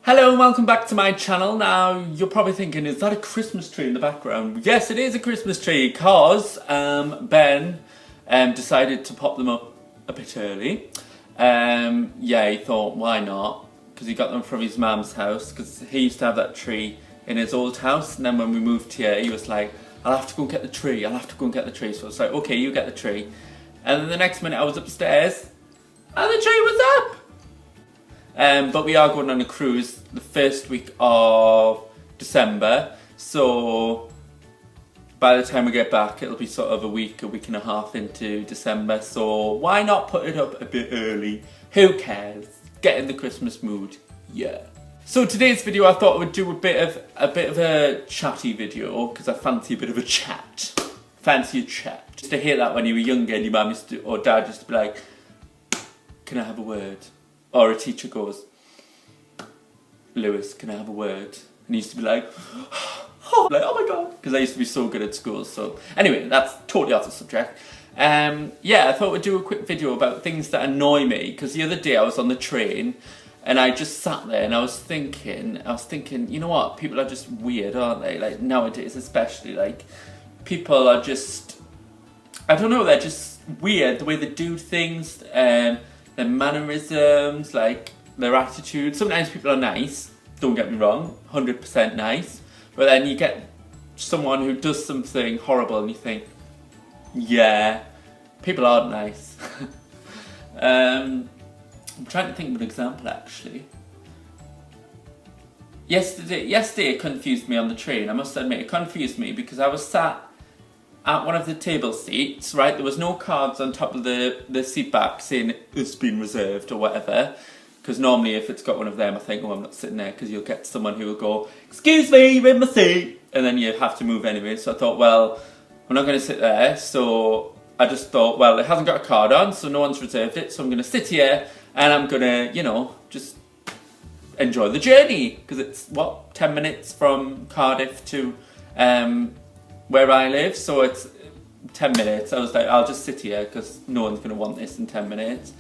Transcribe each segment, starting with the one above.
Hello and welcome back to my channel. Now, you're probably thinking, is that a Christmas tree in the background? Yes, it is a Christmas tree because Ben decided to pop them up a bit early. Yeah, he thought, why not? Because he got them from his mum's house, because he used to have that tree in his old house, and then when we moved here, he was like, I'll have to go and get the tree, I'll have to go and get the tree. So I was like, okay, you get the tree. And then the next minute I was upstairs, and the tree was up! But we are going on a cruise the first week of December, so by the time we get back it'll be sort of a week and a half into December, so why not put it up a bit early? Who cares? Get in the Christmas mood, yeah. So today's video I thought I would do a bit of a chatty video, because I fancy a bit of a chat. Fancy a chat. Just to hear that when you were younger and your mum used to, or dad used to be like, can I have a word? Or a teacher goes, Lewis, can I have a word? And he used to be like, oh my god, because I used to be so good at school. So anyway, that's totally off the subject. Yeah, I thought we'd do a quick video about things that annoy me, because the other day I was on the train and I just sat there and I was thinking, you know what, people are just weird, aren't they? Like nowadays especially, like people are just, I don't know, they're just weird, the way they do things, their mannerisms, like their attitude. Sometimes people are nice, don't get me wrong, 100% nice, but then you get someone who does something horrible and you think, yeah, people aren't nice. I'm trying to think of an example actually. Yesterday it confused me on the train, I must admit, it confused me because I was sat at one of the table seats, right, there was no cards on top of the seat back saying it's been reserved or whatever, because normally if it's got one of them I think, oh, I'm not sitting there, because you'll get someone who will go, excuse me, you're in my seat, and then you have to move anyway. So I thought, well, I'm not going to sit there, so I just thought, well, it hasn't got a card on, so no one's reserved it, so I'm going to sit here and I'm going to, you know, just enjoy the journey, because it's, what, 10 minutes from Cardiff to where I live, so it's 10 minutes. I was like, I'll just sit here because no one's going to want this in 10 minutes.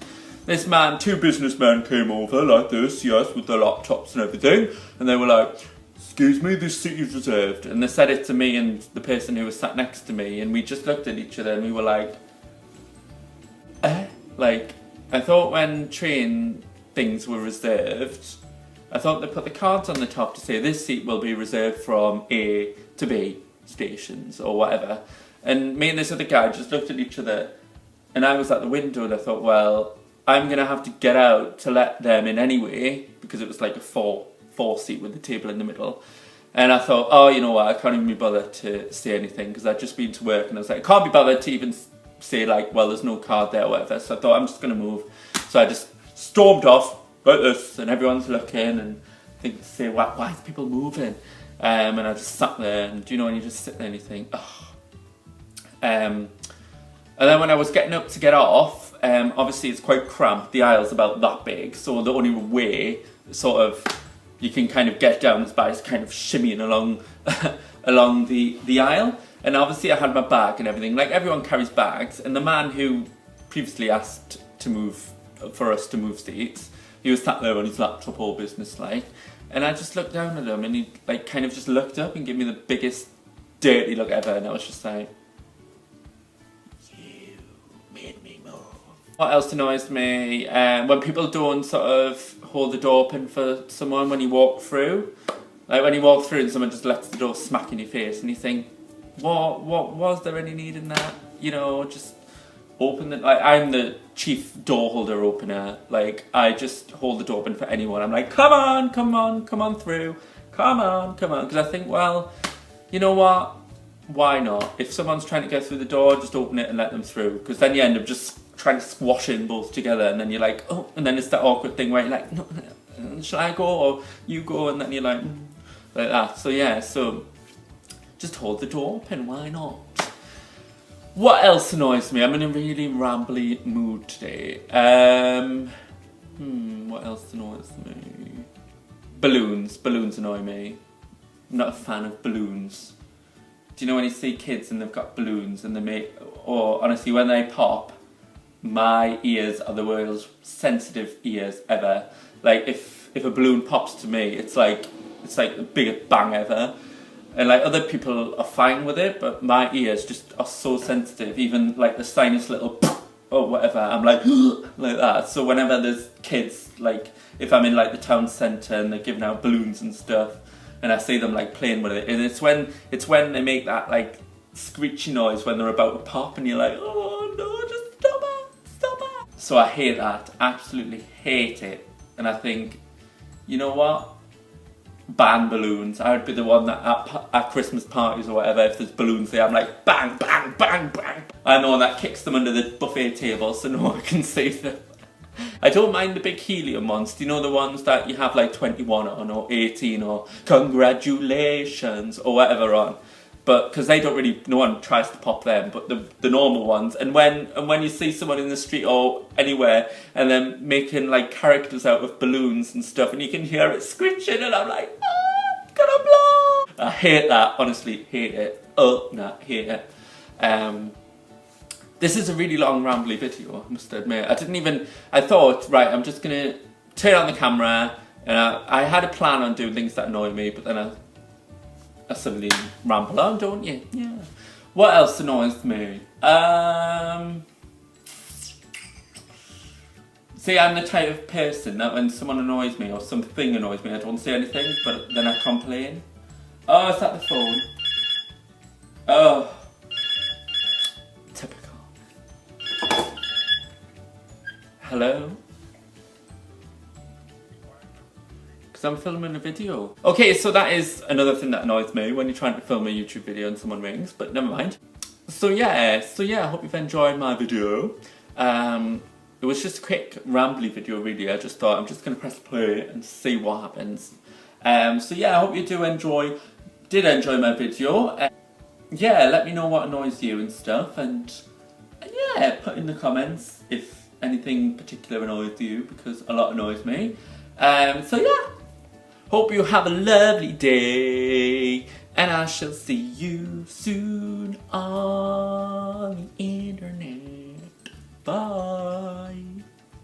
This man, two businessmen came over like this, yes, with their laptops and everything, and they were like, excuse me, this seat is reserved. And they said it to me and the person who was sat next to me, and we just looked at each other and we were like, eh? Like, I thought when train things were reserved, I thought they put the cards on the top to say this seat will be reserved from A to B stations or whatever, and me and this other guy just looked at each other, and I was at the window and I thought, well, I'm gonna have to get out to let them in anyway, because it was like a four seat with the table in the middle, and I thought, oh, you know what, I can't even be bothered to say anything, because I'd just been to work and I was like, I can't be bothered to even say like, well, there's no card there or whatever, so I thought I'm just gonna move. So I just stormed off like this, and everyone's looking and say, why is people moving? And I just sat there, and you know when you just sit there and you think, oh. And then when I was getting up to get off, obviously it's quite cramped, the aisle's about that big, so the only way sort of you can kind of get down is by kind of shimmying along along the aisle. And obviously I had my bag and everything, like everyone carries bags, and the man who previously asked for us to move seats, he was sat there on his laptop all business-like. And I just looked down at him and he like kind of just looked up and gave me the biggest dirty look ever, and I was just like, you made me move. What else annoys me? When people don't sort of hold the door open for someone when you walk through. Like when you walk through and someone just lets the door smack in your face and you think, what was there any need in that? You know, just open it. Like, I'm the chief door holder opener. Like, I just hold the door open for anyone. I'm like, come on through, come on, because I think, well, you know what, why not? If someone's trying to get through the door, just open it and let them through, because then you end up just trying to squash in both together, and then you're like, oh, and then it's that awkward thing where you're like, no, shall I go or you go, and then you're like that. So yeah, so just hold the door open, why not? What else annoys me? I'm in a really rambly mood today. What else annoys me? Balloons. Balloons annoy me. I'm not a fan of balloons. Do you know when you see kids and they've got balloons and they make, or honestly when they pop, my ears are the world's sensitive ears ever. Like if if a balloon pops to me, it's like the biggest bang ever. And like other people are fine with it, but my ears just are so sensitive. Even like the tiniest little or whatever, I'm like like that. So whenever there's kids, like if I'm in like the town centre and they're giving out balloons and stuff, and I see them like playing with it, and it's when they make that like screechy noise when they're about to pop, and you're like, oh no, just stop it. So I hate that, absolutely hate it. And I think, you know what? Ban balloons. I would be the one that at Christmas parties or whatever, if there's balloons there, I'm like bang, bang, bang, bang. I'm the one that kicks them under the buffet table so no one can see them. I don't mind the big helium ones. Do you know the ones that you have like 21 on or 18 or congratulations or whatever on? But because they don't really, no one tries to pop them, but the normal ones. And when you see someone in the street or anywhere and then making like characters out of balloons and stuff, and you can hear it screeching, and I'm like, oh, it's gonna blow. I hate that, honestly, hate it. Oh, no, hate it. This is a really long rambly video, I must admit. I thought, right, I'm just gonna turn on the camera, and I had a plan on doing things that annoy me, but then I suddenly ramble on, don't you? Yeah. What else annoys me? See, I'm the type of person that when someone annoys me or something annoys me, I don't say anything, but then I complain. Oh, is that the phone? Oh. Typical. Hello? I'm filming a video. Okay, so that is another thing that annoys me when you're trying to film a YouTube video and someone rings, but never mind. So yeah, I hope you've enjoyed my video. It was just a quick rambly video really. I just thought I'm just gonna press play and see what happens. So yeah, I hope you did enjoy my video. Yeah, let me know what annoys you and stuff, and yeah, put in the comments if anything particular annoys you, because a lot annoys me. So yeah. Hope you have a lovely day, and I shall see you soon on the internet. Bye.